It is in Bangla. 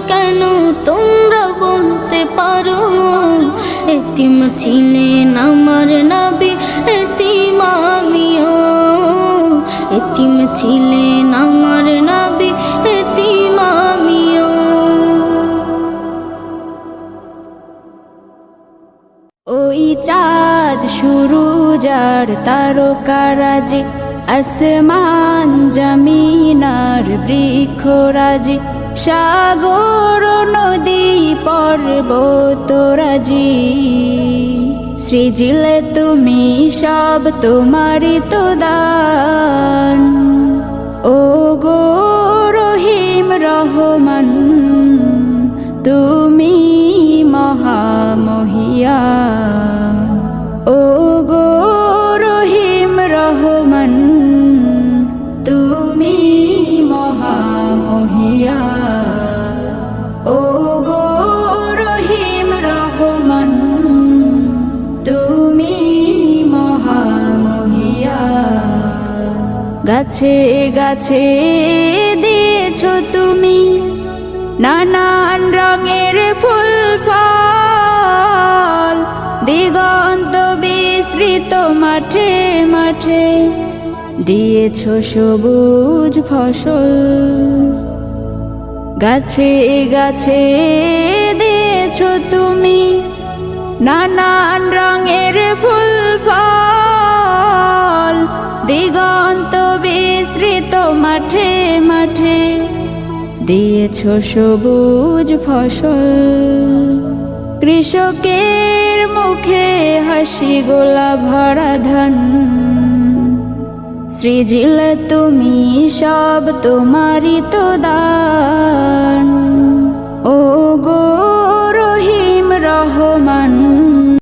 কেন তোমরা বলতে পারো? এতিম ছিলেন আমার নবী, এতিম আমিও। এতিম ছিলেন আমার নবী, এতিম আমিও। ওই চাঁদ সুরুজ আর তারকারাজি, আসমান জমিনার বৃক্ষরাজি, সাগর নদী পর্বতরাজি, সৃজিলে তুমি সব তোমারই তো দান। ও গো রহিম রহমান, তুমি মহামহিয়ান। ও গো রহিম রহমান, তুমি মহামহিয়ান। ও গো রহিম রহমান, তুমি মহামহিয়ান। গাছে গাছে দিয়েছো তুমি নানান রঙের ফুল ফল, দিগন্ত বিস্তৃত মাঠে মাঠে দিয়েছো সবুজ ফসল। গাছে গাছে দিয়েছো তুমি নানান রঙের ফুল ফল, দিগন্ত বিস্তৃত মাঠে মাঠে দিয়েছো সবুজ ফসল। কৃষকের মুখে হাসি গোলা ভরা ধান, সৃজিলে তুমি সব তোমারই তো দান। ও গো রহিম রহমান,